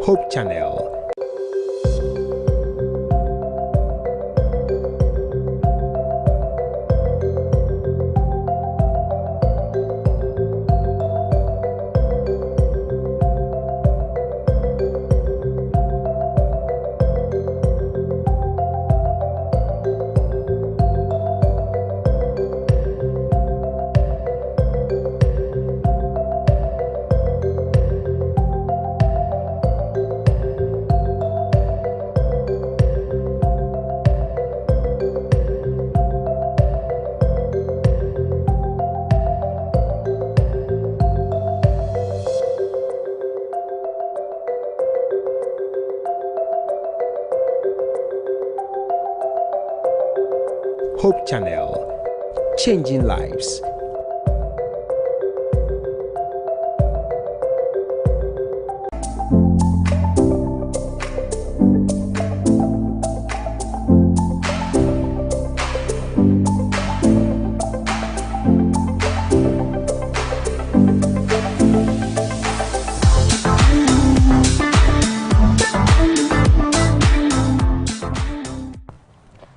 Hope Channel. Hope Channel, changing lives.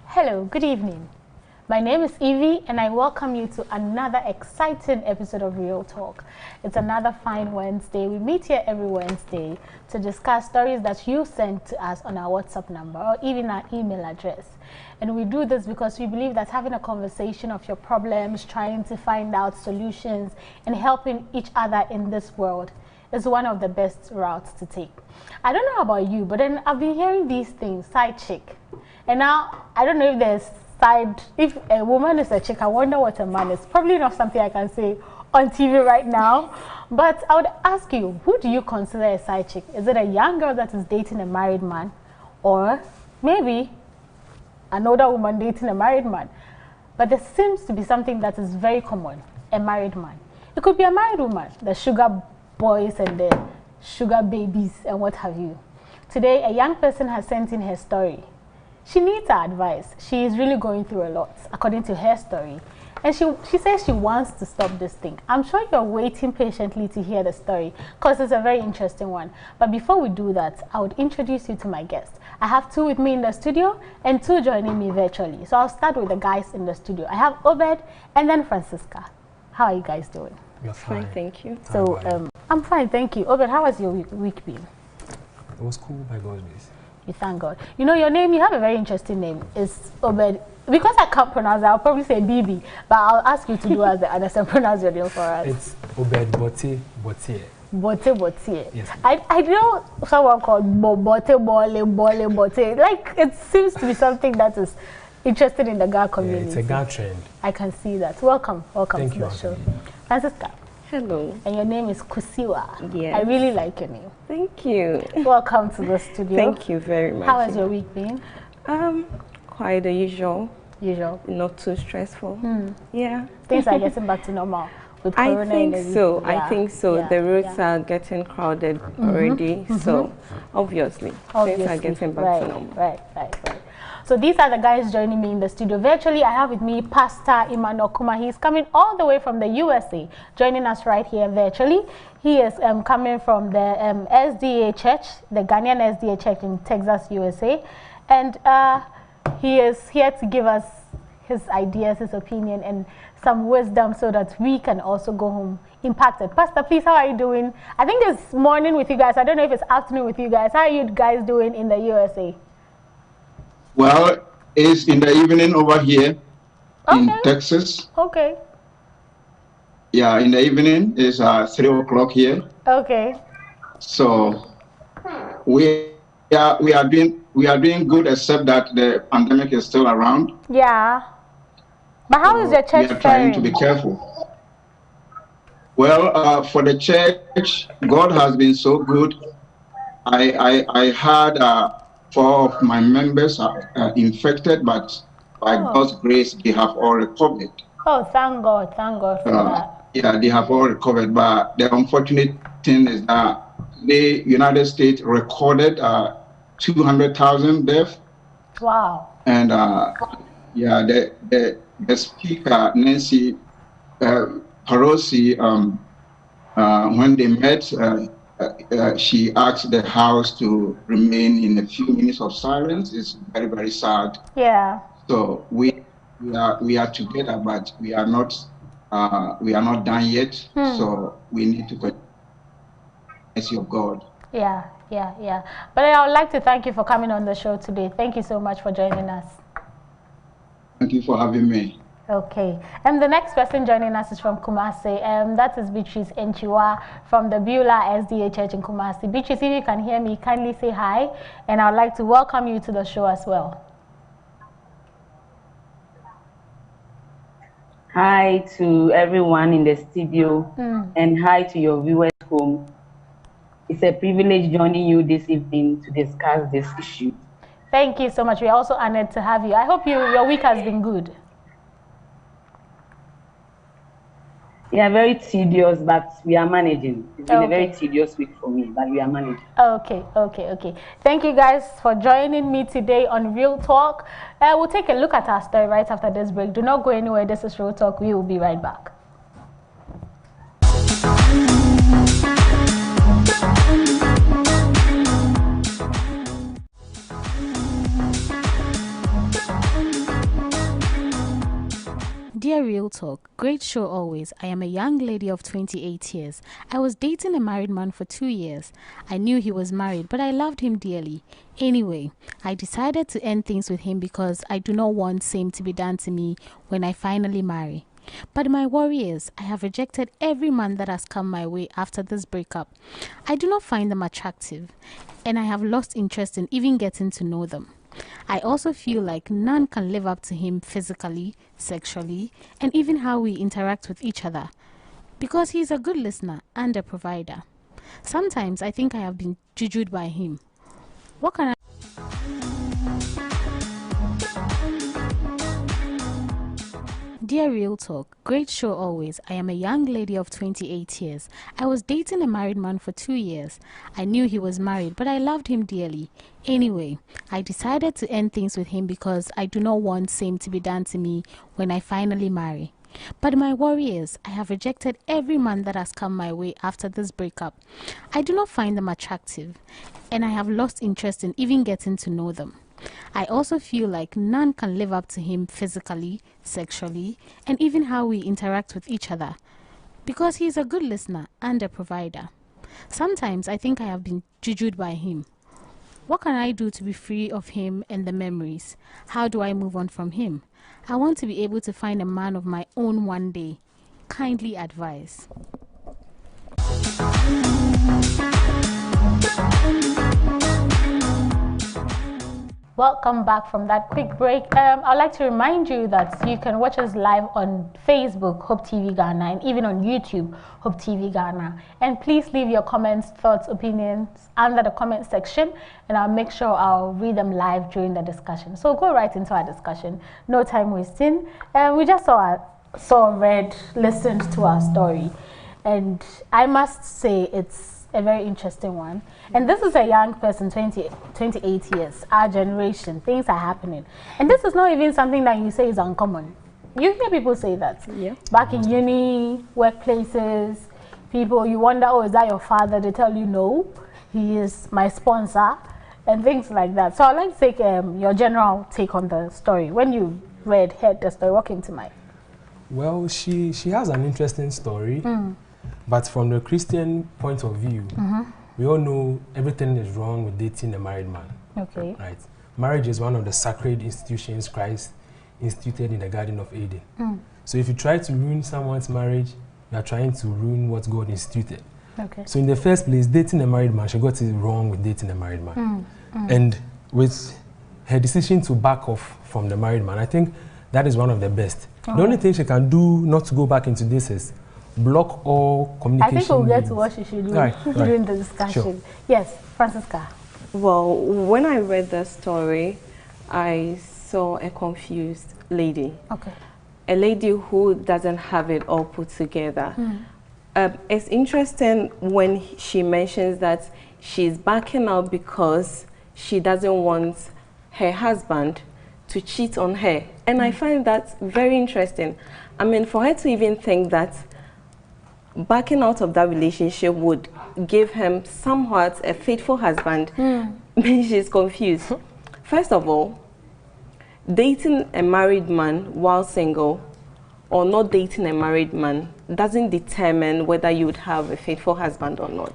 Hello, good evening. My name is Evie and I welcome you to another exciting episode of Real Talk. It's another fine Wednesday. We meet here every Wednesday to discuss stories that you send to us on our WhatsApp number or even our email address. And we do this because we believe that having a conversation of your problems, trying to find out solutions and helping each other in this world is one of the best routes to take. I don't know about you, but then I've been hearing these things, side chick. And now I don't know if there's if a woman is a chick, I wonder what a man is. Probably not something I can say on TV right now. But I would ask you, who do you consider a side chick? Is it a young girl that is dating a married man? Or maybe an older woman dating a married man? But there seems to be something that is very common, a married man. It could be a married woman, the sugar boys and the sugar babies and what have you. Today, a young person has sent in her story. She needs our advice. She is really going through a lot, according to her story. And she says she wants to stop this thing. I'm sure you're waiting patiently to hear the story because it's a very interesting one. But before we do that, I would introduce you to my guests. I have two with me in the studio and two joining me virtually. So I'll start with the guys in the studio. I have Obed and then Francisca. How are you guys doing? We're fine, thank you. So I'm fine, thank you. Obed, how has your week been? It was cool by God's grace. You thank God. You know your name, you have a very interesting name. It's Obed. Because I can't pronounce it, I'll probably say Bibi. But I'll ask you to do as the others and pronounce your name for us. It's Obed Bote Botier. Bote Botier. Yes. I know someone called Bote Bole Bole Bote. Like, it seems to be something that is interested in the Ga community. Yeah, it's a Ga trend. I can see that. Welcome Thank to you, the show. Francisca. Hello. And your name is Kusiwa. Yes. I really like your name. Thank you. Welcome to the studio. Thank you very much. How has your week been? Quite the usual. Usual. Not too stressful. Yeah. Things are getting back to normal with I Corona. think so. Yeah. I think so. Yeah. The roads are getting crowded already. So obviously, things are getting back to normal. Right. So these are the guys joining me in the studio. Virtually, I have with me Pastor Emmanuel Kuma. He's coming all the way from the USA, joining us right here virtually. He is coming from the SDA Church, the Ghanaian SDA Church in Texas, USA. And he is here to give us his ideas, his opinion, and some wisdom so that we can also go home impacted. Pastor, please, how are you doing? I think it's morning with you guys. I don't know if it's afternoon with you guys. How are you guys doing in the USA? Well, it's in the evening over here in Texas. Okay. Yeah, in the evening it's 3 o'clock here. Okay. So we are doing good, except that the pandemic is still around. Yeah. But how is your church faring? We are trying to be careful. Well, for the church, God has been so good. I had 4 of my members are infected, but by God's grace, they have all recovered. Oh, thank God for that. Yeah, they have all recovered, but the unfortunate thing is that the United States recorded 200,000 deaths. Wow. And yeah, the speaker, Nancy Pelosi, when they met, she asked the house to remain in a few minutes of silence. It's very, very sad. Yeah. So we are together, but we are not done yet. So we need to continue the mercy of God. Yeah. But I would like to thank you for coming on the show today. Thank you so much for joining us. Thank you for having me. Okay, and the next person joining us is from Kumasi. That is Beatrice Enchiwa from the Beulah SDA Church in Kumasi. Beatrice, if you can hear me, kindly say hi, and I'd like to welcome you to the show as well. Hi to everyone in the studio, and hi to your viewers home. It's a privilege joining you this evening to discuss this issue. Thank you so much. We're also honored to have you. I hope your week has been good. Yeah, very tedious, but we are managing. It's been a very tedious week for me, but we are managing. Okay. Thank you guys for joining me today on Real Talk. We'll take a look at our story right after this break. Do not go anywhere. This is Real Talk. We will be right back. Dear Real Talk, great show always. I am a young lady of 28 years. I was dating a married man for 2 years. I knew he was married, but I loved him dearly. Anyway, I decided to end things with him because I do not want same to be done to me when I finally marry. But my worry is, I have rejected every man that has come my way after this breakup. I do not find them attractive, and I have lost interest in even getting to know them. I also feel like none can live up to him physically, sexually, and even how we interact with each other, because he is a good listener and a provider. Sometimes I think I have been jujued by him. What can I... Dear Real Talk, great show always. I am a young lady of 28 years. I was dating a married man for 2 years. I knew he was married, but I loved him dearly. Anyway, I decided to end things with him because I do not want same to be done to me when I finally marry. But my worry is, I have rejected every man that has come my way after this breakup. I do not find them attractive, and I have lost interest in even getting to know them. I also feel like none can live up to him physically, sexually, and even how we interact with each other, because he is a good listener and a provider. Sometimes I think I have been jujued by him. What can I do to be free of him and the memories? How do I move on from him? I want to be able to find a man of my own one day. Kindly advise. Welcome back from that quick break. I'd like to remind you that you can watch us live on Facebook, Hope TV Ghana, and even on YouTube, Hope TV Ghana. And please leave your comments, thoughts, opinions under the comment section, and I'll make sure I'll read them live during the discussion. So go right into our discussion. No time wasting. We just listened to our story, and I must say it's a very interesting one. And this is a young person, 28 years, our generation. Things are happening, and this is not even something that you say is uncommon. You hear people say that. Yeah. Back in uni, workplaces, people, you wonder, oh, is that your father? They tell you no, he is my sponsor, and things like that. So I'd like to take your general take on the story. When you heard the story, what came to mind? Well, she has an interesting story. But from the Christian point of view, we all know everything is wrong with dating a married man. Okay. Right? Marriage is one of the sacred institutions Christ instituted in the Garden of Eden. So if you try to ruin someone's marriage, you are trying to ruin what God instituted. Okay. So in the first place, dating a married man, she got it wrong with dating a married man. And with her decision to back off from the married man, I think that is one of the best. The only thing she can do not to go back into this is block all communication. I think we'll get to what she should do during the discussion. Sure. Yes, Francisca. Well, when I read the story, I saw a confused lady. Okay. A lady who doesn't have it all put together. It's interesting when she mentions that she's backing out because she doesn't want her husband to cheat on her. And I find that very interesting. I mean, for her to even think that backing out of that relationship would give him somewhat a faithful husband, she's confused. First of all, dating a married man while single or not dating a married man doesn't determine whether you would have a faithful husband or not.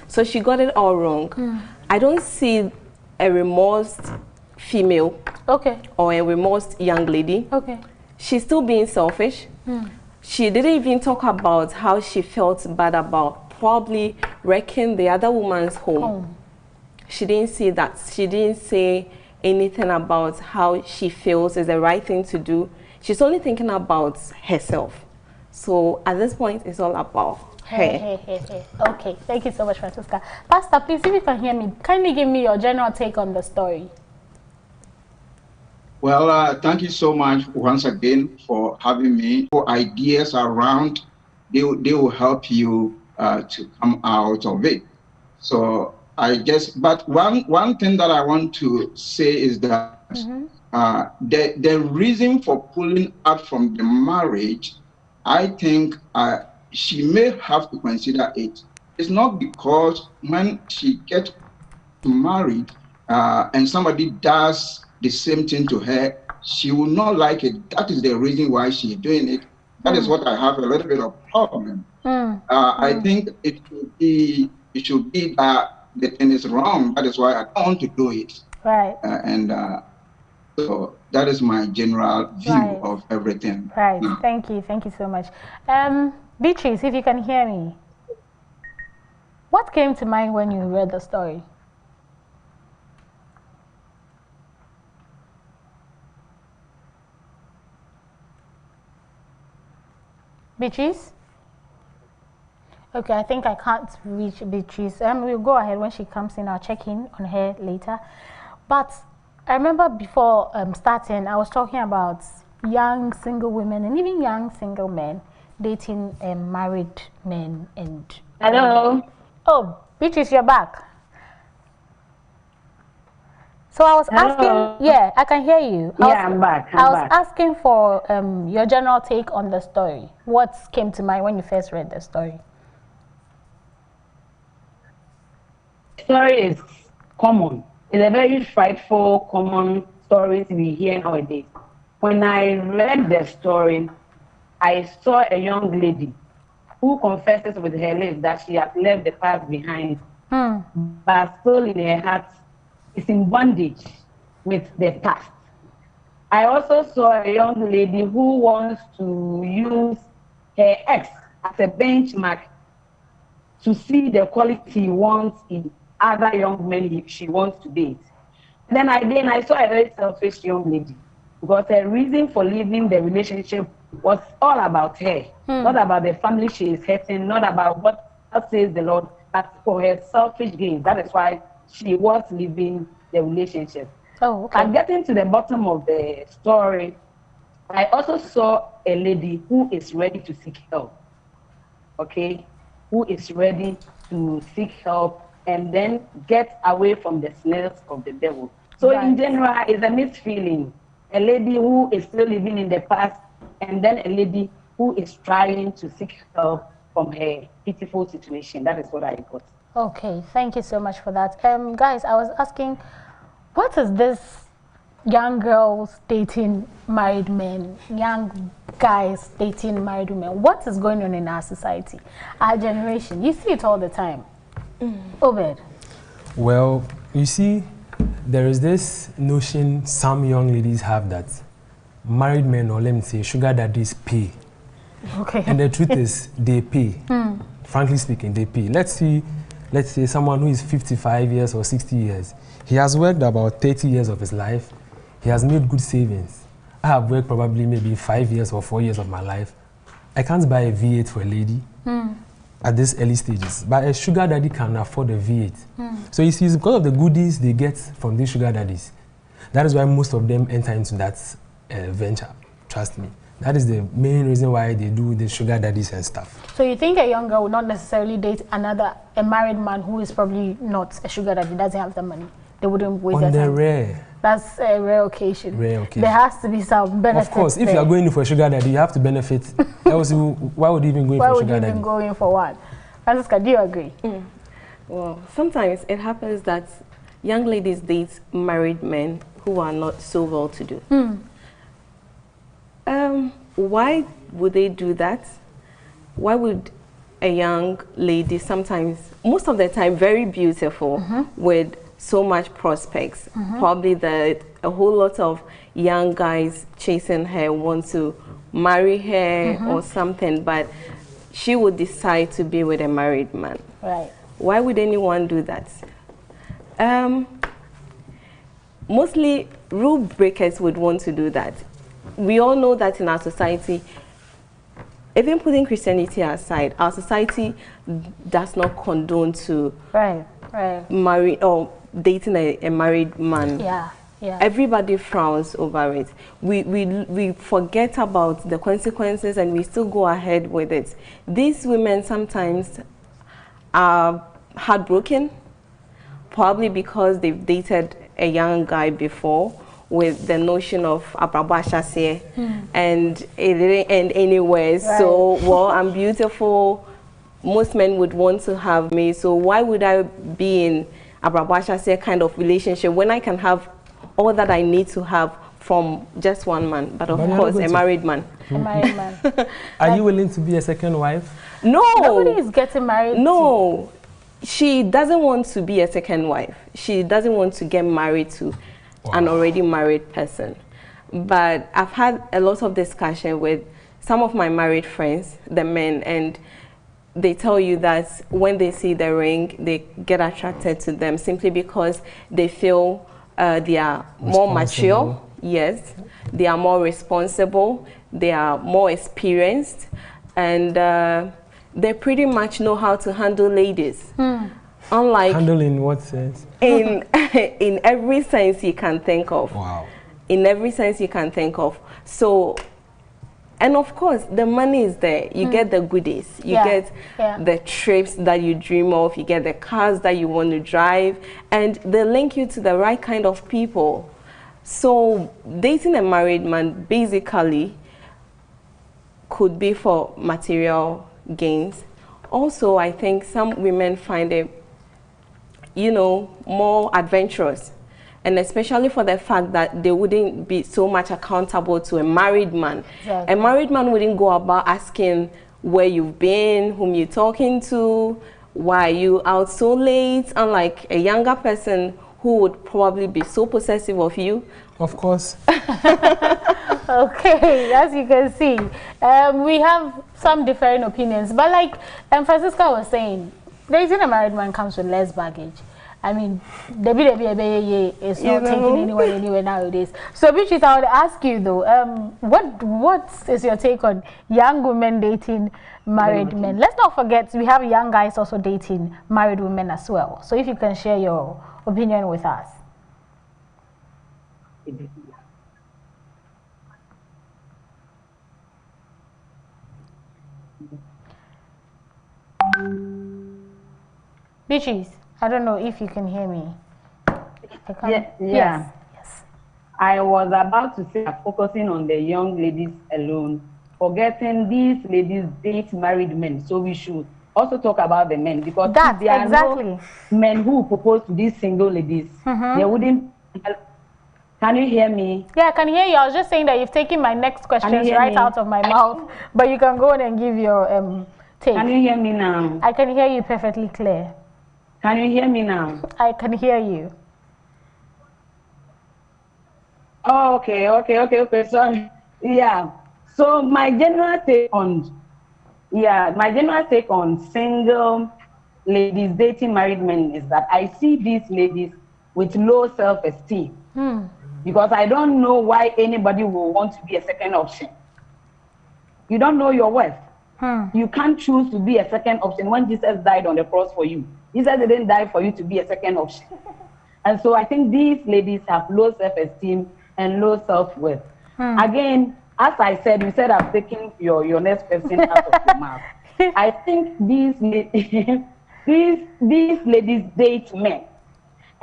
So she got it all wrong. I don't see a remorsed female or a remorsed young lady. She's still being selfish. She didn't even talk about how she felt bad about probably wrecking the other woman's home. She didn't say that. She didn't say anything about how she feels is the right thing to do. She's only thinking about herself. So at this point, it's all about her. Okay, thank you so much, Francisca. Pastor, please, if you can hear me, kindly give me your general take on the story. Well, thank you so much once again for having me. For ideas around, they will help you to come out of it. So I guess, but one thing that I want to say is that the reason for pulling out from the marriage, I think she may have to consider it. It's not because when she gets married and somebody does the same thing to her, she will not like it. That is the reason why she's doing it. That is what I have a little bit of problem. I think it should be that the thing is wrong. That is why I don't want to do it. Right. So that is my general view of everything. Right. Thank you so much. Beatrice, if you can hear me, what came to mind when you read the story? Beatrice? Okay, I think I can't reach Beatrice. We'll go ahead when she comes in. I'll check in on her later. But I remember before starting, I was talking about young single women and even young single men dating married men. And hello. Oh, Beatrice, you're back. So I was asking, yeah, I can hear you. I'm back. I was asking for your general take on the story. What came to mind when you first read the story? The story is common. It's a very frightful, common stories we hear nowadays. When I read the story, I saw a young lady who confesses with her lips that she has left the past behind, but still in her heart is in bondage with the past. I also saw a young lady who wants to use her ex as a benchmark to see the quality he wants in other young men she wants to date. Then I saw a very selfish young lady because her reason for leaving the relationship was all about her, not about the family she is hurting, not about what says the Lord, but for her selfish gain. That is why she was leaving the relationship. Oh, okay. And getting to the bottom of the story, I also saw a lady who is ready to seek help. Okay? Who is ready to seek help and then get away from the snares of the devil. So in general, it's a mixed feeling. A lady who is still living in the past, and then a lady who is trying to seek help from her pitiful situation. That is what I got. Okay, thank you so much for that. Guys, I was asking, what is this young girls dating married men, young guys dating married women? What is going on in our society, our generation? You see it all the time. Obed. Well, you see, there is this notion some young ladies have that married men, or let me say sugar daddies, pay. Okay. And the truth is, they pay. Frankly speaking, they pay. Let's say someone who is 55 years or 60 years. He has worked about 30 years of his life. He has made good savings. I have worked probably maybe 5 years or 4 years of my life. I can't buy a V8 for a lady at this early stages, but a sugar daddy can afford a V8. So you see, it's because of the goodies they get from these sugar daddies. That is why most of them enter into that venture. Trust me. That is the main reason why they do the sugar daddies and stuff. So you think a young girl would not necessarily date a married man who is probably not a sugar daddy, doesn't have the money? they wouldn't waste On their the time. rare. That's a rare occasion. Rare occasion. There has to be some benefit. Of course, if there. you are going in for a sugar daddy, you have to benefit. Else, why would you even go in Why for a would you sugar even daddy? go in for one? Francisca, do you agree? Well, sometimes it happens that young ladies date married men who are not so well to do. Why would they do that? Why would a young lady, sometimes, most of the time, very beautiful, with so much prospects, probably that a whole lot of young guys chasing her want to marry her or something, but she would decide to be with a married man. Right. Why would anyone do that? Mostly rule breakers would want to do that. We all know that in our society, even putting Christianity aside, our society does not condone to marry or dating a married man. Yeah. Everybody frowns over it. We forget about the consequences and we still go ahead with it. These women sometimes are heartbroken, probably because they've dated a young guy before with the notion of abrabashase, and it didn't end anywhere. So, well, I'm beautiful. Most men would want to have me. So why would I be in abrabashase kind of relationship when I can have all that I need to have from just one man, but of course a married man. A married man. Are you willing to be a second wife? No. Nobody is getting married. No. She doesn't want to be a second wife. She doesn't want to get married to an already married person. But I've had a lot of discussion with some of my married friends, the men, and they tell you that when they see the ring, they get attracted to them simply because they feel they are more mature. Yes, they are more responsible. They are more experienced, and they pretty much know how to handle ladies. Unlike handle in what sense? In in every sense you can think of. Wow. In every sense you can think of. So, and of course, the money is there. You get the goodies. You get the trips that you dream of. You get the cars that you want to drive. And they link you to the right kind of people. So, dating a married man basically could be for material gains. Also, I think some women find it, you know, more adventurous. And especially for the fact that they wouldn't be so much accountable to a married man. Exactly. A married man wouldn't go about asking where you've been, whom you're talking to, why are you out so late, unlike a younger person who would probably be so possessive of you. Of course. Okay, as you can see, we have some differing opinions. But like Francisca was saying, dating a married man comes with less baggage. I mean, the is not taking anyone anywhere nowadays. So, Beatrice, I would ask you though, what is your take on young women dating married men? Let's not forget we have young guys also dating married women as well. So, if you can share your opinion with us. Beatrice, I don't know if you can hear me. Yes. I was about to say focusing on the young ladies alone, forgetting these ladies date married men. So we should also talk about the men, because if there are no men who propose to these single ladies, they wouldn't. Can you hear me? Yeah, I can hear you. I was just saying that you've taken my next questions right out of my mouth, but you can go on and give your take. Can you hear me now? I can hear you perfectly clear. Can you hear me now? I can hear you. Oh, okay. Sorry. Yeah. So my general take on single ladies dating married men is that I see these ladies with low self-esteem. Because I don't know why anybody will want to be a second option. You don't know your worth. You can't choose to be a second option when Jesus died on the cross for you. Jesus didn't die for you to be a second option. And so I think these ladies have low self-esteem and low self-worth. Again, as I said, you said I'm taking your next question out of your mouth. I think these ladies date men.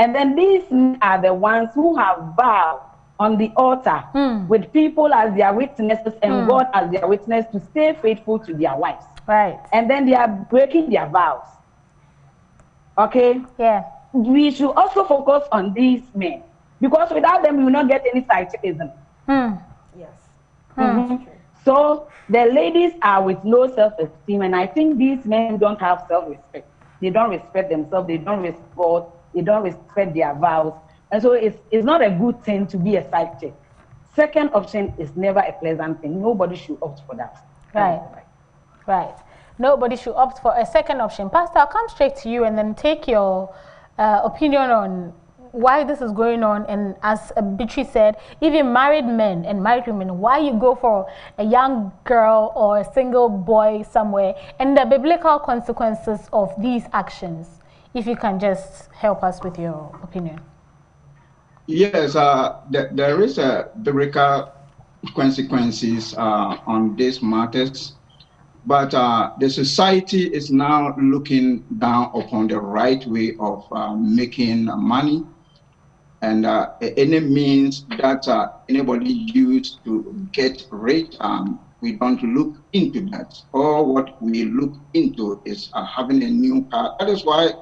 And then these men are the ones who have vowed on the altar with people as their witnesses and God as their witness to stay faithful to their wives. Right. And then they are breaking their vows. Okay? Yeah. We should also focus on these men, because without them, we will not get any scientism. Yes. So the ladies are with low self-esteem, and I think these men don't have self-respect. They don't respect themselves. They don't respect their vows. And so it's not a good thing to be a side chick. Second option is never a pleasant thing. Nobody should opt for that. Right. Nobody should opt for a second option. Pastor, I'll come straight to you and then take your opinion on why this is going on. And as Beatrice said, even married men and married women, why you go for a young girl or a single boy somewhere, and the biblical consequences of these actions. If you can just help us with your opinion. Yes, there is a biblical consequences on these matters, but the society is now looking down upon the right way of making money, and any means that anybody used to get rich, we don't look into that. All what we look into is having a new car. That is why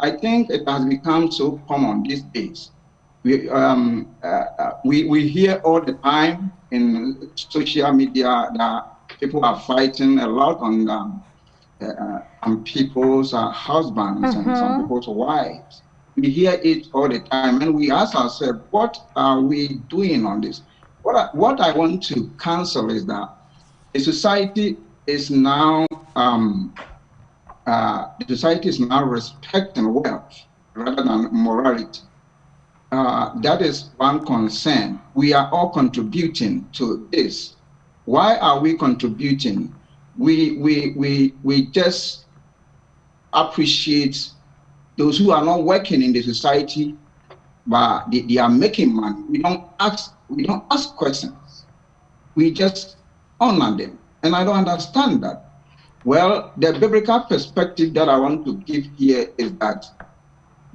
I think it has become so common these days. We hear all the time in social media that people are fighting a lot on people's husbands and some people's wives. We hear it all the time, and we ask ourselves, what are we doing on this? What I want to counsel is that the society is now respecting wealth rather than morality. That is one concern. We are all contributing to this. Why are we contributing? We just appreciate those who are not working in the society, but they are making money. We don't ask questions. We just honor them. And I don't understand that. Well, the biblical perspective that I want to give here is that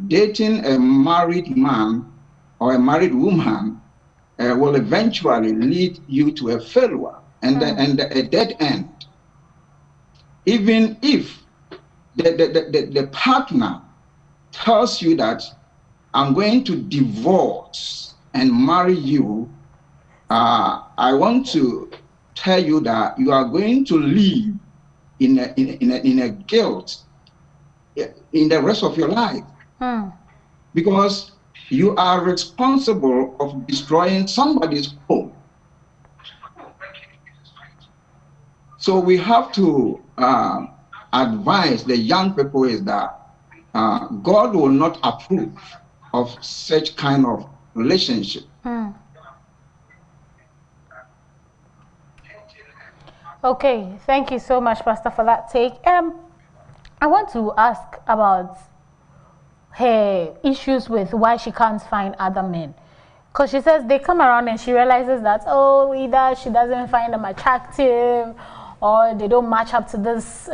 dating a married man or a married woman will eventually lead you to a failure and a dead end. Even if the partner tells you that I'm going to divorce and marry you, I want to tell you that you are going to live in a guilt in the rest of your life. Because you are responsible of destroying somebody's home. So we have to advise the young people is that God will not approve of such kind of relationship. Okay, thank you so much, Pastor, for that take. I want to ask about her issues with why she can't find other men. Because she says they come around and she realizes that, oh, either she doesn't find them attractive or they don't match up to this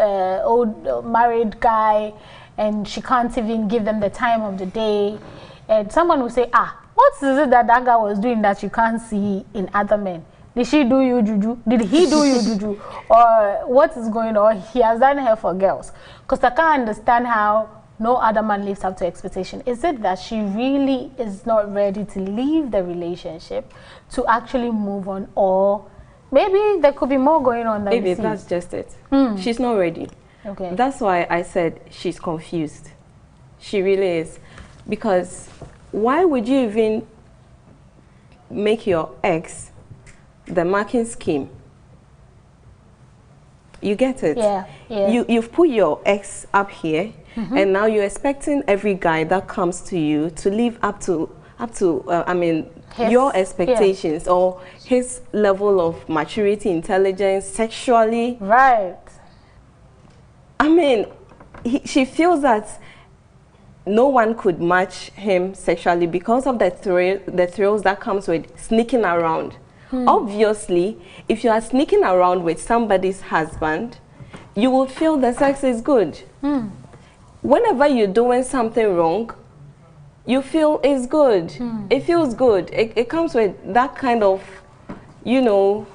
old married guy, and she can't even give them the time of the day. And someone will say, what is it that guy was doing that you can't see in other men? Did she do you juju? Did he do you juju? Or what is going on? He has done her for girls. Because I can't understand how no other man lives up to expectation. Is it that she really is not ready to leave the relationship to actually move on? Or maybe there could be more going on than maybe that's just it. She's not ready. Okay. That's why I said she's confused. She really is. Because why would you even make your ex the marking scheme? You get it? Yeah. You've put your ex up here, and now you're expecting every guy that comes to you to live up to your expectations or his level of maturity, intelligence, sexually. Right. I mean, she feels that no one could match him sexually because of the thrills that comes with sneaking around. Obviously, if you are sneaking around with somebody's husband, you will feel the sex is good. Whenever you're doing something wrong, you feel it's good. It feels good. It comes with that kind of, you know,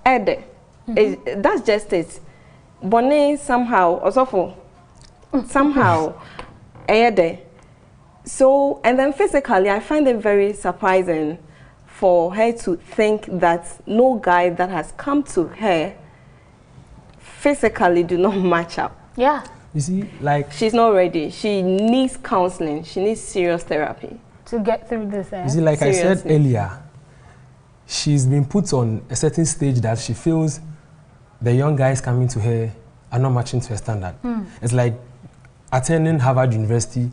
that's just it. Bonnet somehow, also somehow, so, and then physically, I find it very surprising for her to think that no guy that has come to her physically do not match up. Yeah. You see, like... She's not ready. She needs counseling. She needs serious therapy. To get through this. You see, like Seriously. I said earlier, she's been put on a certain stage that she feels the young guys coming to her are not matching to her standard. It's like attending Harvard University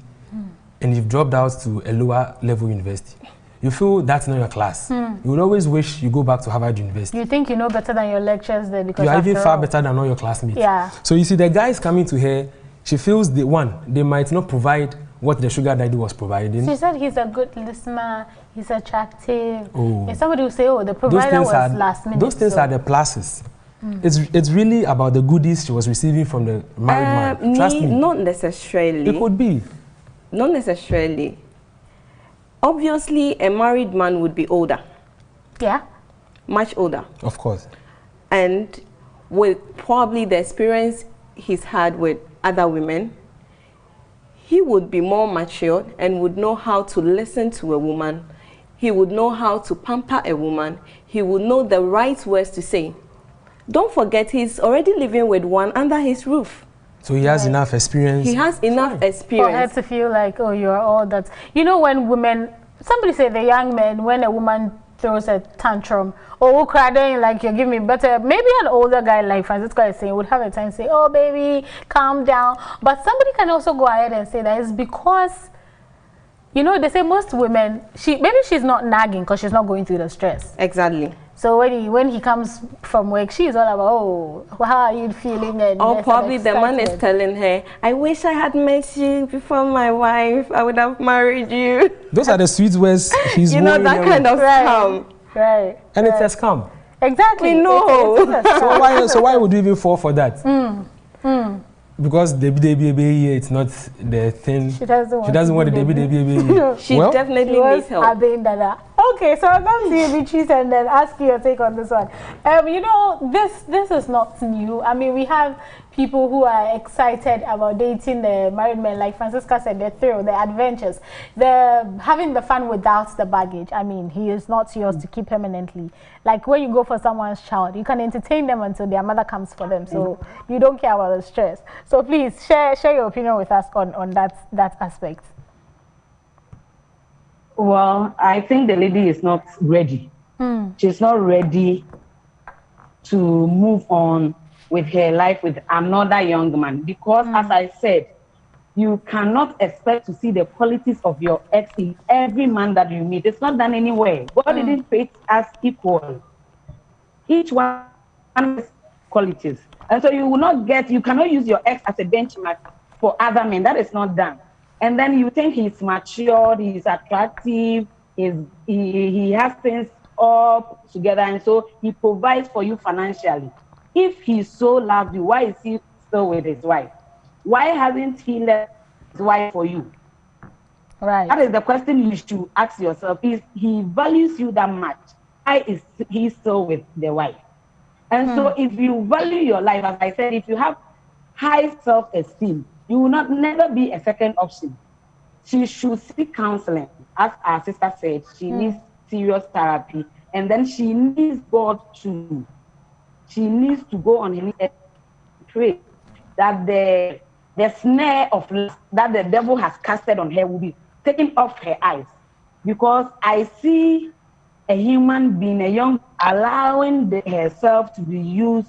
and you've dropped out to a lower level university. You feel that's not your class. You would always wish you go back to Harvard University. You think you know better than your lectures there because you are even far all, better than all your classmates. Yeah. So you see, the guys coming to her, she feels they might not provide what the sugar daddy was providing. She said he's a good listener, he's attractive. Oh. And somebody will say, oh, the provider was last minute. Those things are the pluses. It's really about the goodies she was receiving from the married man. Trust me. Not necessarily. It could be. Not necessarily. Obviously, a married man would be older. Yeah. Much older. Of course. And with probably the experience he's had with other women, he would be more matured and would know how to listen to a woman. He would know how to pamper a woman. He would know the right words to say. Don't forget, he's already living with one under his roof. So he has enough experience. He has enough experience. For her to feel like, oh, you're all that. You know, when women, somebody say the young men, when a woman throws a tantrum, or will cry then like you give me better, maybe an older guy like Francisco is saying would have a time to say, oh baby, calm down. But somebody can also go ahead and say that it's because, you know, they say most women, maybe she's not nagging because she's not going through the stress. Exactly. So when he comes from work, she's all about, oh, how are you feeling? And or probably the man is telling her, I wish I had met you before my wife. I would have married you. Those are the sweet words he's you know, that kind of scam. Right. And it's a scam. Exactly. No. So why would you even fall for that? Because the baby, it's not the thing. She doesn't want the baby. She definitely needs help. Okay, so I'll come to you, Beatrice, and then ask you your take on this one. You know, this is not new. I mean, we have people who are excited about dating the married men, like Francisca said, the thrill, the adventures, the having the fun without the baggage. I mean, he is not yours to keep permanently. Like when you go for someone's child, you can entertain them until their mother comes for them. So you don't care about the stress. So please share your opinion with us on that aspect. Well, I think the lady is not ready. She's not ready to move on with her life with another young man. Because, as I said, you cannot expect to see the qualities of your ex in every man that you meet. It's not done anywhere. God didn't create us equal. Each one has qualities. And so you cannot use your ex as a benchmark for other men. That is not done. And then you think he's matured, he's attractive, he has things all together, and so he provides for you financially. If he so loved you, why is he still with his wife? Why hasn't he left his wife for you? Right. That is the question you should ask yourself. If he values you that much, why is he still with the wife? And so if you value your life, as I said, if you have high self-esteem, you will never be a second option. She should seek counseling. As our sister said, she needs serious therapy. And then she needs God too. She needs to go on her knees and pray that the snare of lust that the devil has casted on her will be taken off her eyes. Because I see a human being, a young, allowing herself to be used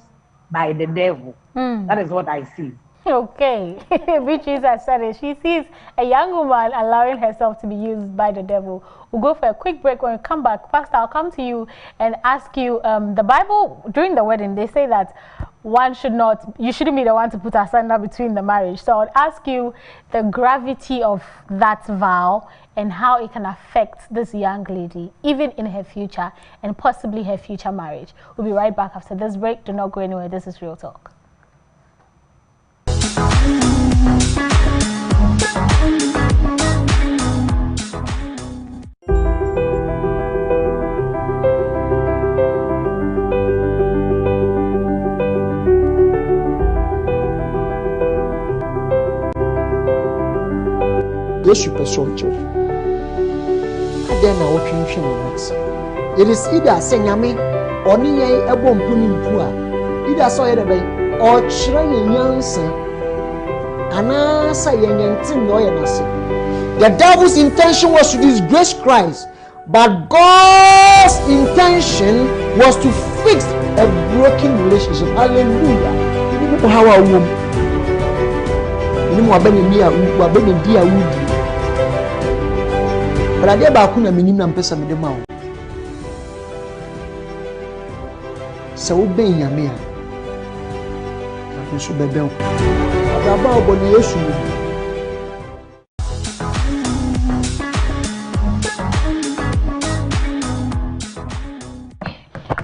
by the devil. That is what I see. Okay, Beatrice has said it. She sees a young woman allowing herself to be used by the devil. We'll go for a quick break. When we come back, Pastor, I'll come to you and ask you, the Bible, during the wedding, they say that you shouldn't be the one to put asunder between the marriage. So I'll ask you the gravity of that vow and how it can affect this young lady, even in her future and possibly her future marriage. We'll be right back after this break. Do not go anywhere. This is Real Talk. Yesu pesoncho. Ade na wotwinhwe wo next. It is either senyame oni yen ebo mpuni mpu a either so ye dey or kyerɛ nyansa ana sa yenyentin no ye nase. The devil's intention was to disgrace Christ, but God's intention was to fix a broken relationship. Hallelujah. People how are womb. You know abanye mi a abanye di a wudi. But ade ba ku na minim na mpesa me de ma wo. Se wo ben nyame a. Na so bebe wo. Ababa obo ni Yesu ni.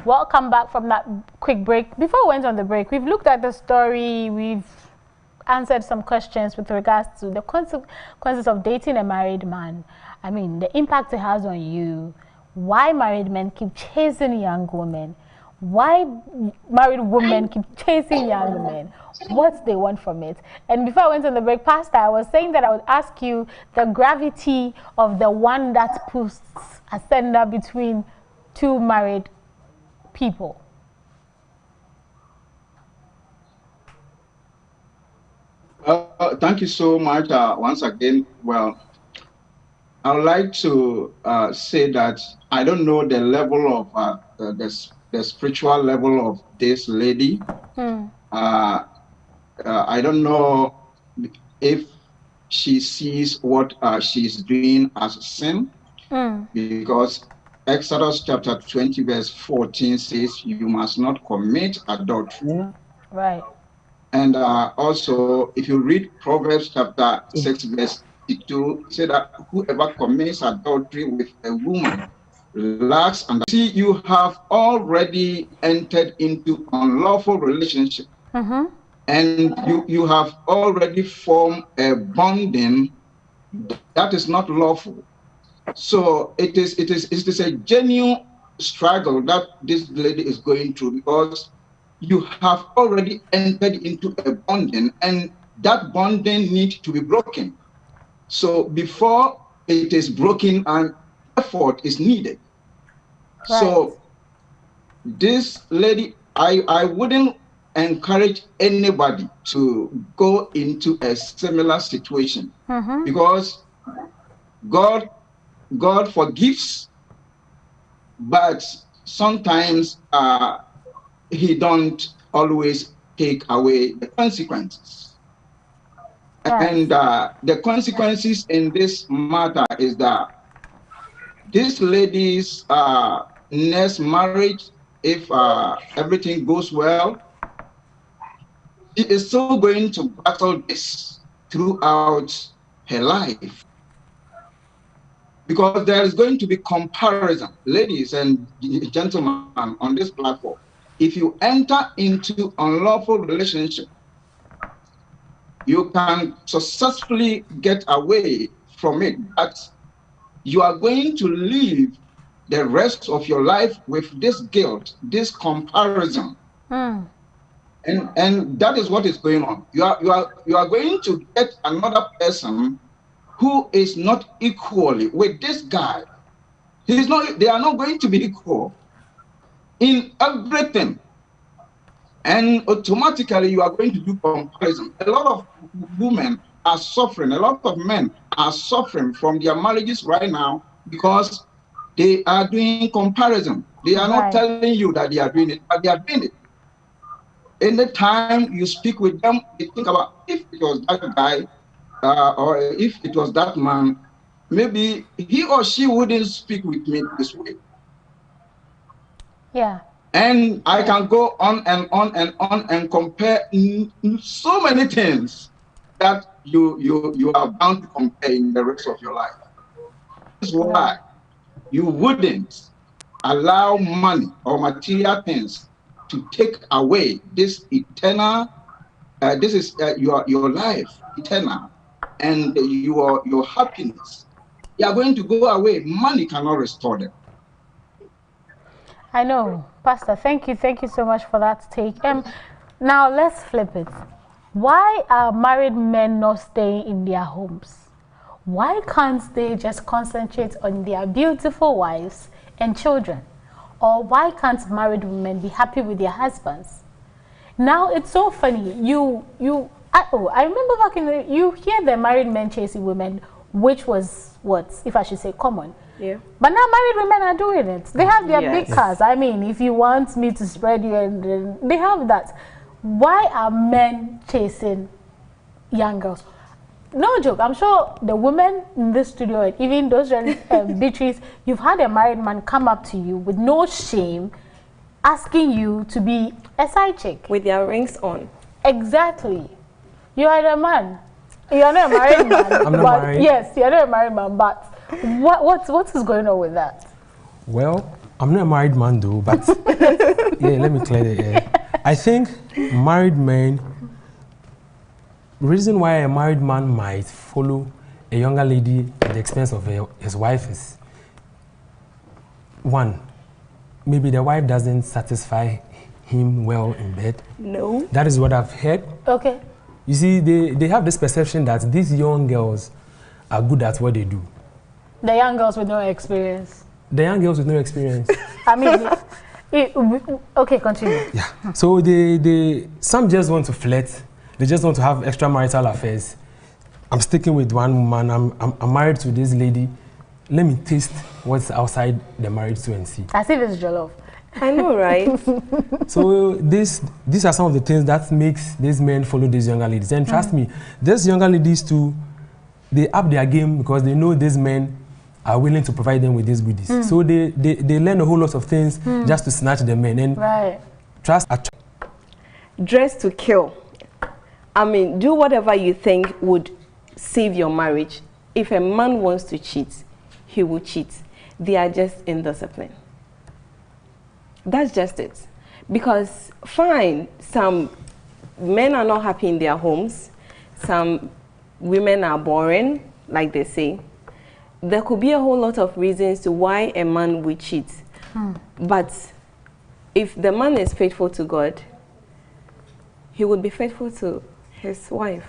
Welcome back from that quick break. Before we went on the break, we've looked at the story, we've answered some questions with regards to the consequences of dating a married man. I mean, the impact it has on you, why married men keep chasing young women, why married women keep chasing young men, what they want from it. And before I went on the break, Pastor, I was saying that I would ask you the gravity of the one that puts a sender between two married people. Thank you so much once again. Well, I would like to say that I don't know the level of the spiritual level of this lady. I don't know if she sees what she's doing as sin, because Exodus chapter 20 verse 14 says you must not commit adultery. Right. And also, if you read Proverbs chapter 6 verse 2, say that whoever commits adultery with a woman lacks, and see, you have already entered into unlawful relationship, and you have already formed a bonding that is not lawful. So it is a genuine struggle that this lady is going through, because you have already entered into a bonding, and that bonding needs to be broken. So before it is broken, an effort is needed. Right. So this lady, I wouldn't encourage anybody to go into a similar situation, because God forgives, but sometimes he don't always take away the consequences. Right. And the consequences in this matter is that this lady's next marriage, if everything goes well, she is still going to battle this throughout her life. Because there is going to be comparison, ladies and gentlemen on this platform. If you enter into unlawful relationship, you can successfully get away from it, but you are going to live the rest of your life with this guilt, this comparison. And that is what is going on. You are going to get another person who is not equally with this guy. They are not going to be equal in everything. And automatically you are going to do comparison. A lot of women are suffering, a lot of men are suffering from their marriages right now because they are doing comparison. They are not telling you that they are doing it, but they are doing it. Anytime you speak with them, they think about if it was that guy, or if it was that man, maybe he or she wouldn't speak with me this way. Yeah. And I can go on and on and on and compare so many things that you are bound to compare in the rest of your life. That's why you wouldn't allow money or material things to take away this eternal, this is your life, eternal, and your happiness. They are going to go away. Money cannot restore them. I know, Pastor. Thank you so much for that take. Now let's flip it. Why are married men not staying in their homes? why can't they just concentrate on their beautiful wives and children? Or why can't married women be happy with their husbands? Now it's so funny. I remember back in the, you hear the married men chasing women, which was what, if I should say, common. Yeah. But now married women are doing it. They have their Yes. big cars. I mean, if you want me to spread you, and they have that. Why are men chasing young girls? No joke. I'm sure the women in this studio, and even those Beatrice, you've had a married man come up to you with no shame, asking you to be a side chick. With their rings on. Exactly. You are the man. You are not a married man. I'm not but married. Yes, you are not a married man. But what is going on with that? Well, I'm not a married man though, but yeah, let me clear the air. I think married men, reason why a married man might follow a younger lady at the expense of his wife is, one, maybe the wife doesn't satisfy him well in bed. No. That is what I've heard. Okay. You see, they have this perception that these young girls are good at what they do. The young girls with no experience. The young girls with no experience. I mean, okay, continue. Yeah. So some just want to flirt. They just want to have extramarital affairs. I'm sticking with one woman. I'm married to this lady. Let me taste what's outside the marriage to and see. As if it's jollof. I know, right? So these are some of the things that makes these men follow these younger ladies. And trust me, these younger ladies too, they up their game because they know these men are willing to provide them with these goodies. So they learn a whole lot of things just to snatch the men. And Right. trust. Dress to kill. I mean, do whatever you think would save your marriage. If a man wants to cheat, he will cheat. They are just indisciplined. That's just it. Because, fine, some men are not happy in their homes. Some women are boring, like they say. There could be a whole lot of reasons to why a man would cheat. But if the man is faithful to God, he would be faithful to his wife.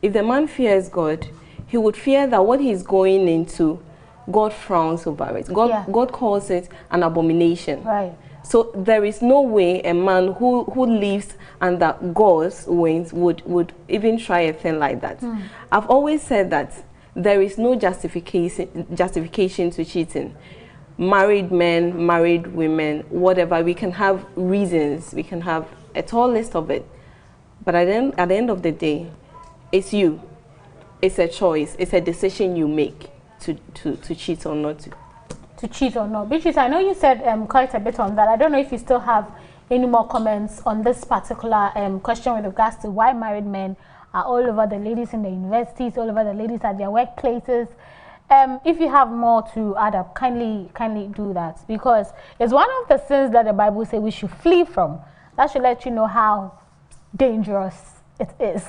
If the man fears God, he would fear that what he's going into, God frowns over it. God calls it an abomination. Right. So there is no way a man who lives under God's wings would even try a thing like that. I've always said that there is no justification to cheating. Married men, married women, whatever, we can have reasons, we can have a tall list of it. But at the end of the day, it's you. It's a choice. It's a decision you make to cheat or not to. To cheat or not. Beatrice, I know you said quite a bit on that. I don't know if you still have any more comments on this particular question with regards to why married men are all over the ladies in the universities, all over the ladies at their workplaces. If you have more to add up, kindly do that, because it's one of the sins that the Bible says we should flee from. That should let you know how dangerous it is.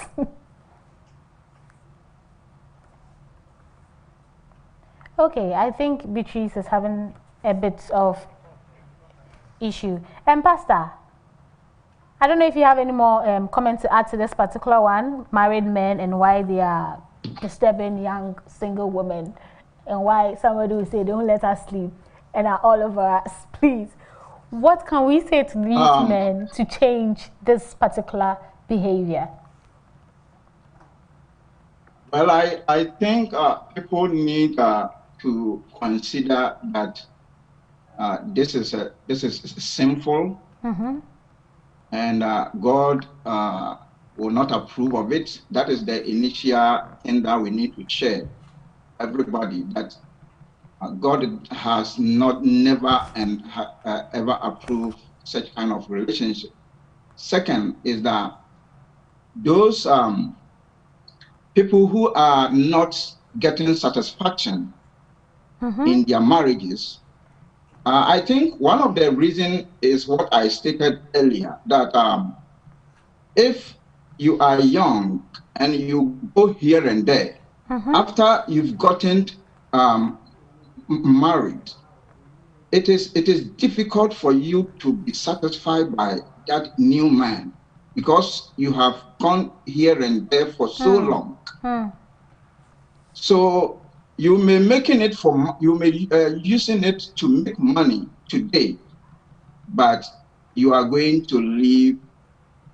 Okay, I think Beatrice is having a bit of issue. Pastor, I don't know if you have any more comments to add to this particular one, married men and why they are disturbing young single women, and why somebody will say don't let us sleep and are all over us. Please, what can we say to these men to change this particular behavior? Well, I think people need to consider that this is sinful, and God will not approve of it. That is the initial thing that we need to share, everybody, that God has never and ever approved such kind of relationship. Second is that those people who are not getting satisfaction in their marriages, I think one of the reasons is what I stated earlier, that if you are young and you go here and there, after you've gotten married, it is difficult for you to be satisfied by that new man, because you have gone here and there for so long. So you may making it for you may using it to make money today, but you are going to live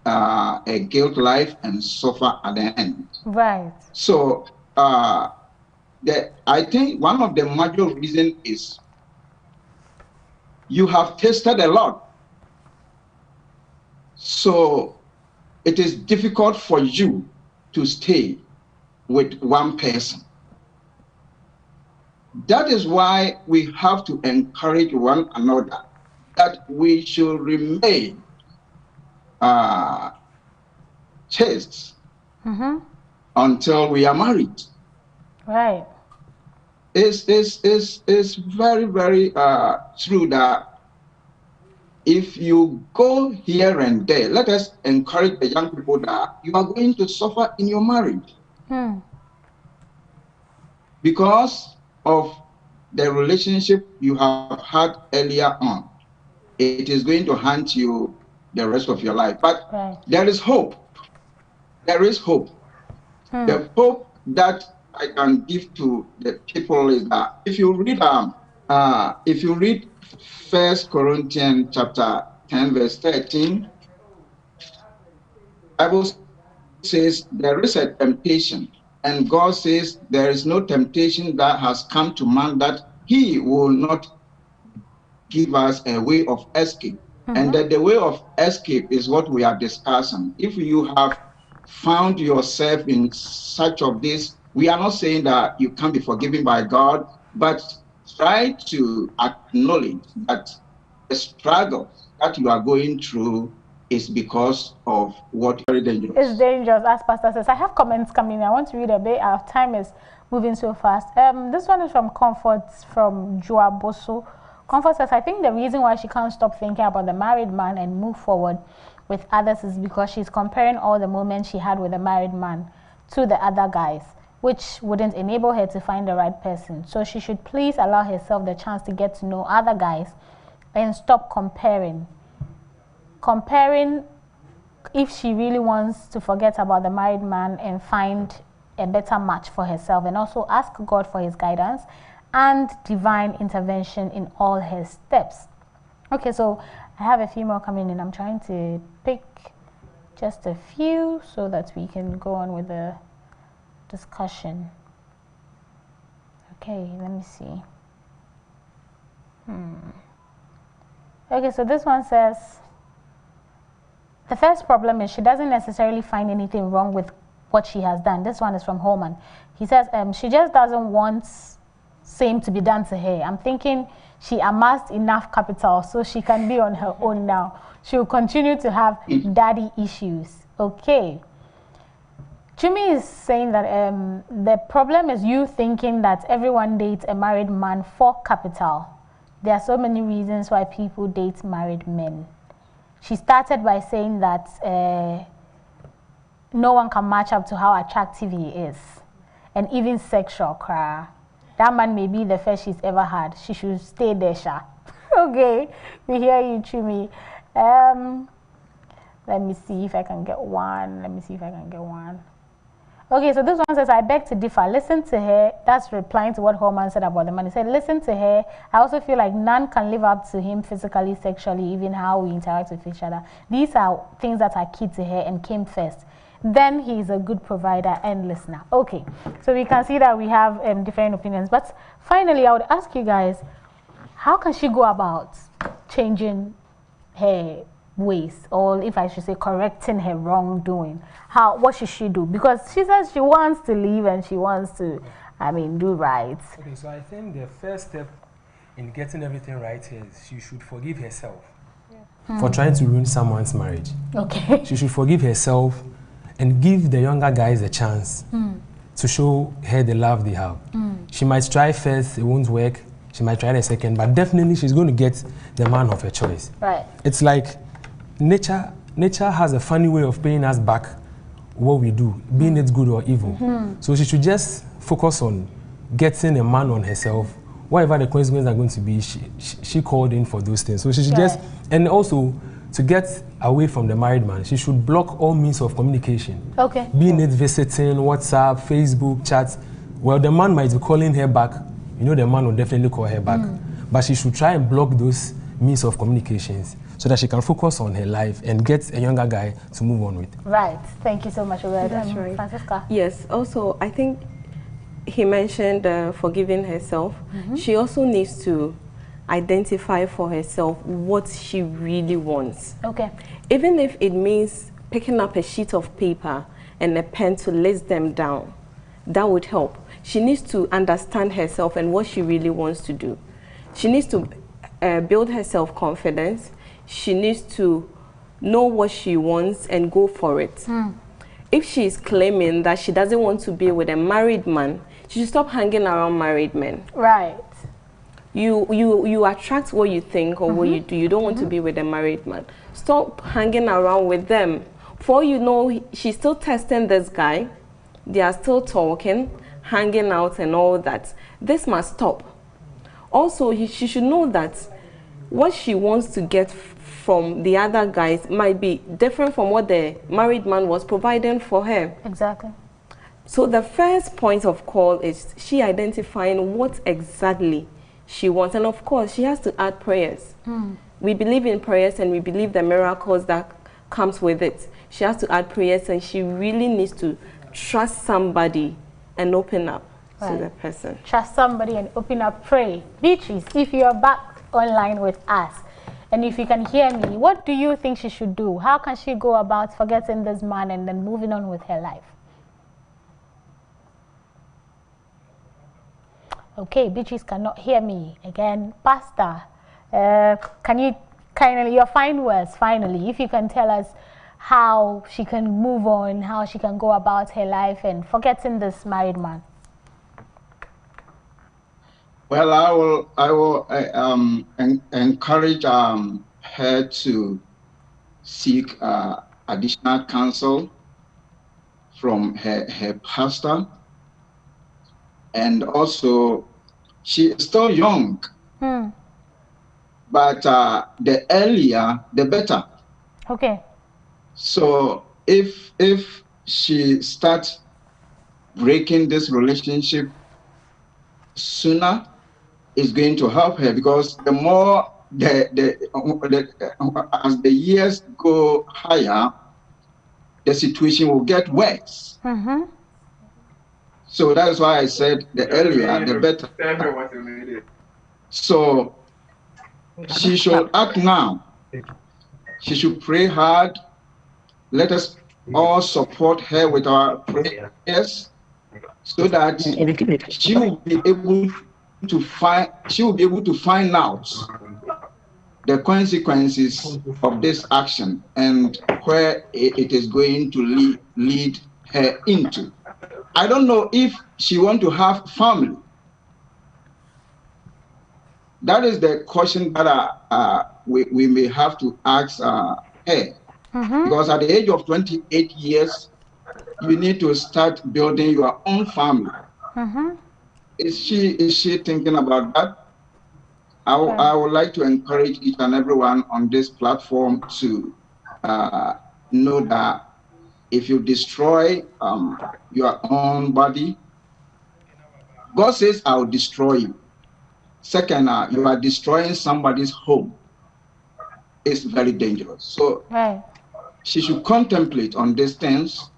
a guilt life and suffer at the end. Right. So I think one of the major reasons is you have tasted a lot. So it is difficult for you to stay with one person. That is why we have to encourage one another that we should remain chaste until we are married. Right. It's very, very true that if you go here and there, let us encourage the young people that you are going to suffer in your marriage. Because of the relationship you have had earlier on. It is going to haunt you the rest of your life. But there is hope. There is hope. The hope that I can give to the people is that if you read 1 Corinthians chapter 10, verse 13, the Bible says there is a temptation, and God says there is no temptation that has come to man that he will not give us a way of escape. And that the way of escape is what we are discussing. If you have found yourself in such of this, we are not saying that you can't be forgiven by God, but try to acknowledge that the struggle that you are going through is because of what is very dangerous. It's dangerous, as Pastor says. I have comments coming in. I want to read a bit. Our time is moving so fast. This one is from Comfort, from Joa Bosu. Comfort says, I think the reason why she can't stop thinking about the married man and move forward with others is because she's comparing all the moments she had with the married man to the other guys, which wouldn't enable her to find the right person. So she should please allow herself the chance to get to know other guys and stop comparing. Comparing if she really wants to forget about the married man and find a better match for herself, and also ask God for his guidance and divine intervention in all her steps. Okay, so I have a few more coming in. I'm trying to pick just a few so that we can go on with the discussion. Okay, let me see. Okay, so this one says, the first problem is she doesn't necessarily find anything wrong with what she has done. This one is from Holman. He says she just doesn't want same to be done to her. I'm thinking she amassed enough capital so she can be on her own now. She will continue to have daddy issues. Okay. Jimmy is saying that the problem is you thinking that everyone dates a married man for capital. There are so many reasons why people date married men. She started by saying that no one can match up to how attractive he is, and even sexual cry. That man may be the first she's ever had. She should stay there, Sha. Okay, we hear you, Chumi. Let me see if I can get one. Okay, so this one says, I beg to differ. Listen to her. That's replying to what Holman said about the man. He said, listen to her. I also feel like none can live up to him physically, sexually, even how we interact with each other. These are things that are key to her and came first. Then he is a good provider and listener. Okay, so we can see that we have different opinions. But finally, I would ask you guys, how can she go about changing her ways, or if I should say correcting her wrongdoing? What should she do? Because she says she wants to leave and she wants to, do right. Okay, so I think the first step in getting everything right is she should forgive herself for trying to ruin someone's marriage. Okay. She should forgive herself and give the younger guys a chance to show her the love they have. She might try first, it won't work. She might try the second, but definitely she's going to get the man of her choice. Right. It's like nature has a funny way of paying us back what we do, being it good or evil. So she should just focus on getting a man on herself. Whatever the consequences are going to be, she called in for those things. So she should just, and also to get away from the married man, she should block all means of communication. Okay. Being it visiting, WhatsApp, Facebook, chats. well, the man might be calling her back. You know, the man will definitely call her back. But she should try and block those means of communications so that she can focus on her life and get a younger guy to move on with. Right. Thank you so much, Robert. That's right. Francisca. Yes. Also, I think he mentioned forgiving herself. She also needs to identify for herself what she really wants. Okay. Even if it means picking up a sheet of paper and a pen to list them down, that would help. She needs to understand herself and what she really wants to do. She needs to build her self-confidence. She needs to know what she wants and go for it. If she is claiming that she doesn't want to be with a married man, she should stop hanging around married men. Right. You attract what you think or what you do. You don't want to be with a married man. Stop hanging around with them. For you know, she's still testing this guy. They are still talking, hanging out and all that. This must stop. Also, she should know that what she wants to get from the other guys might be different from what the married man was providing for her. Exactly. So the first point of call is she identifying what exactly she wants. And of course, she has to add prayers. We believe in prayers and we believe the miracles that comes with it. She has to add prayers and she really needs to trust somebody and open up to the person. Trust somebody and open up, pray. Beatrice, if you are back online with us and if you can hear me, what do you think she should do? How can she go about forgetting this man and then moving on with her life? Okay, Beatrice cannot hear me. Again, Pastor, can you kindly, your fine words, finally, if you can tell us how she can move on, how she can go about her life and forgetting this married man. Well, I will encourage her to seek additional counsel from her pastor. And also, she is still young, but the earlier, the better. Okay. So if she starts breaking this relationship sooner, it's going to help her, because the more as the years go higher, the situation will get worse. So that's why I said the earlier, the better. So she should act now. She should pray hard. Let us all support her with our prayers, so that she will be able to find out the consequences of this action and where it is going to lead her into. I don't know if she wants to have family. That is the question that we may have to ask her. Because at the age of 28 years, you need to start building your own family. Is she thinking about that? I would like to encourage each and everyone on this platform to know that if you destroy your own body, God says, I'll destroy you. Second, you are destroying somebody's home. It's very dangerous. So she should contemplate on these things.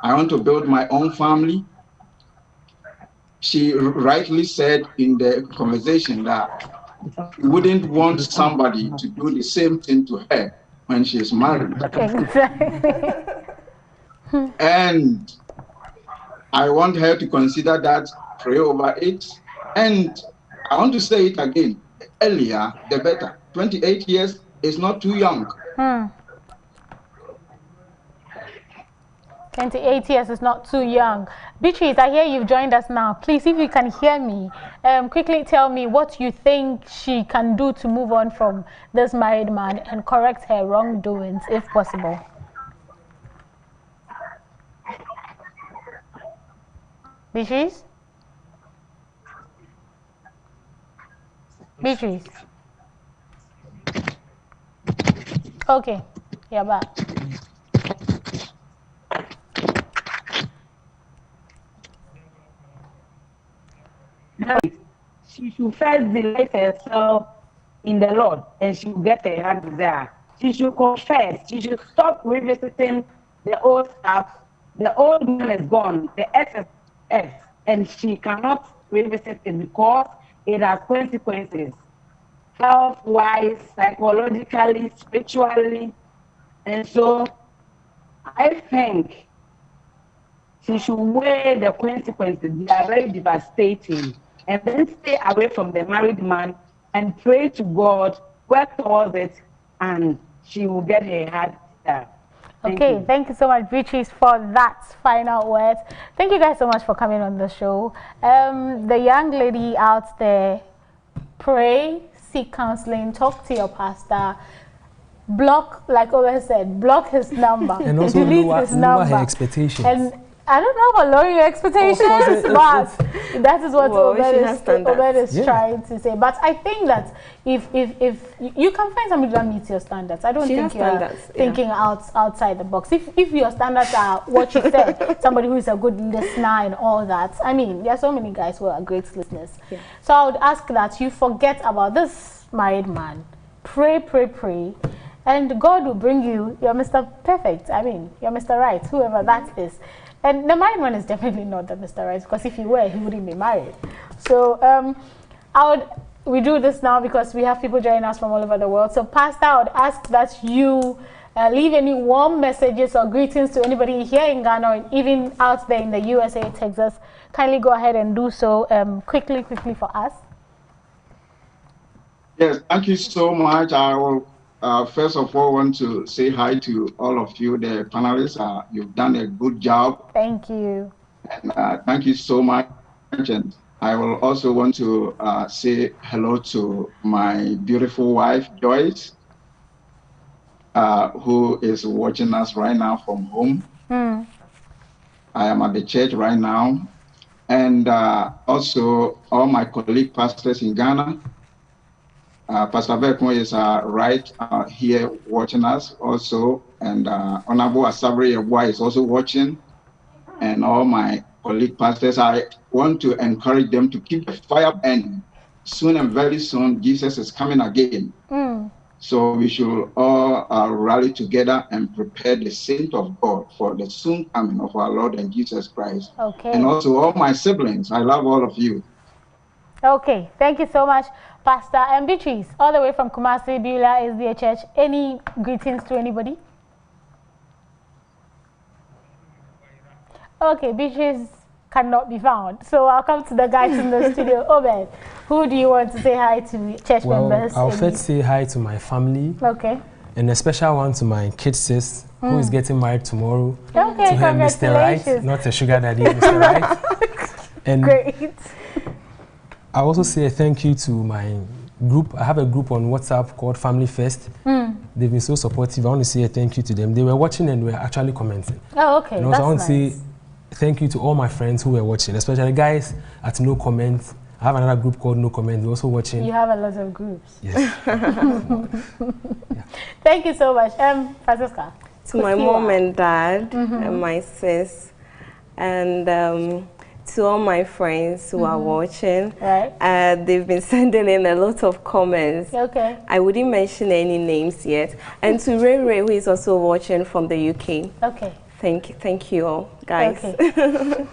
I want to build my own family. She rightly said in the conversation that you wouldn't want somebody to do the same thing to her when she is married. Exactly. And I want her to consider that, pray over it. And I want to say it again, the earlier, the better. 28 years is not too young. 28 years is not too young. Beatrice, I hear you've joined us now. Please, if you can hear me, quickly tell me what you think she can do to move on from this married man and correct her wrongdoings, if possible. Beatrice? Beatrice? Okay, you're back. she should first delight herself in the Lord, and she will get her heart desire. She should confess. She should stop revisiting the old stuff. The old man is gone. The ex is ex, and she cannot revisit it because it has consequences, health-wise, psychologically, spiritually, and so I think she should weigh the consequences. They are very devastating, and then stay away from the married man and pray to God, work towards it, and she will get her heart desire. Thank you so much, Beatrice, for that final words. Thank you guys so much for coming on the show. The young lady out there, pray, seek counseling, talk to your pastor, block, like Owen said, block his number, and also delete lower, his number. her expectations. And I don't know about lowering your expectations, but that is what Obed is trying to say. But I think that if you can find somebody that meets your standards, I don't think you're thinking outside the box. If your standards are what you said, somebody who is a good listener and all that, I mean, there are so many guys who are great listeners. Yeah. So I would ask that you forget about this married man. Pray, pray, pray. And God will bring you your Mr. Perfect. I mean, your Mr. Right, whoever that is. And the married one is definitely not the Mr. Right, because if he were, he wouldn't be married. So we do this now because we have people joining us from all over the world. So Pastor, I would ask that you leave any warm messages or greetings to anybody here in Ghana or even out there in the USA, Texas. Kindly go ahead and do so quickly for us. Yes, thank you so much. I will first of all want to say hi to all of you, the panelists. You've done a good job. Thank you. And thank you so much. And I will also want to say hello to my beautiful wife, Joyce, who is watching us right now from home. I am at the church right now. And also all my colleague pastors in Ghana. Pastor Vekmo is right here watching us also, and Honorable Asabri Yabwa is also watching, and all my colleague pastors. I want to encourage them to keep the fire burning. Soon and very soon, Jesus is coming again. So we should all rally together and prepare the saints of God for the soon coming of our Lord and Jesus Christ. And also all my siblings. I love all of you. Okay, thank you so much, Pastor. And Beatrice, all the way from Kumasi, Beulah SDA Church. Any greetings to anybody? Okay, Beatrice cannot be found. So I'll come to the guys in the studio. Obed, who do you want to say hi to, church members? I'll first say hi to my family. Okay. And a special one to my kid sis, who is getting married tomorrow. Okay, to her, Mr. Right, not a sugar daddy, Mr. Right. And great. I also say thank you to my group. I have a group on WhatsApp called Family First. They've been so supportive. I want to say a thank you to them. They were watching and were actually commenting. Oh, okay. And also I want to say thank you to all my friends who were watching, especially guys at No Comment. I have another group called No Comment. They're also watching. You have a lot of groups. Yes. Thank you so much. Francisca. To my mom and dad and my sis, and to all my friends who are watching, they've been sending in a lot of comments. Okay. I wouldn't mention any names yet. And to Ray Ray, who is also watching from the UK. Okay. Thank you all, guys. Okay.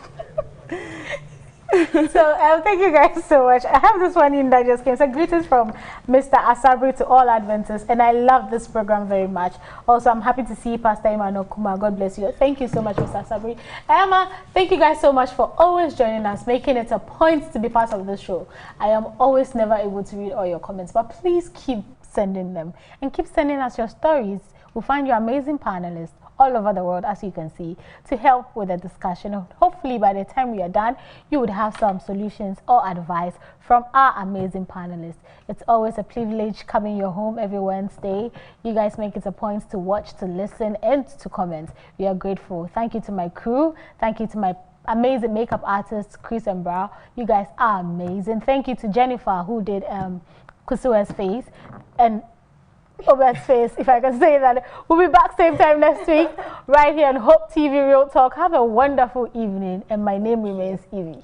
So thank you guys so much. I have this one in that just came. So greetings from Mr. Asabri to all Adventists, and I love this program very much. Also, I'm happy to see Pastor Emmanuel Kuma. God bless you. Thank you so much, Mr. Asabri. Emma, thank you guys so much for always joining us, making it a point to be part of this show. I am always never able to read all your comments, but please keep sending them and keep sending us your stories. We'll find you amazing panelists all over the world, as you can see, to help with the discussion. Hopefully by the time we are done, you would have some solutions or advice from our amazing panelists. It's always a privilege coming your home every Wednesday. You guys make it a point to watch, to listen, and to comment. We are grateful. Thank you to my crew. Thank you to my amazing makeup artists, Chris and Brow. You guys are amazing. Thank you to Jennifer, who did Kusua's face, and Obed's face, if I can say that. We'll be back same time next week, right here on Hope TV Real Talk. Have a wonderful evening, and my name remains Evie.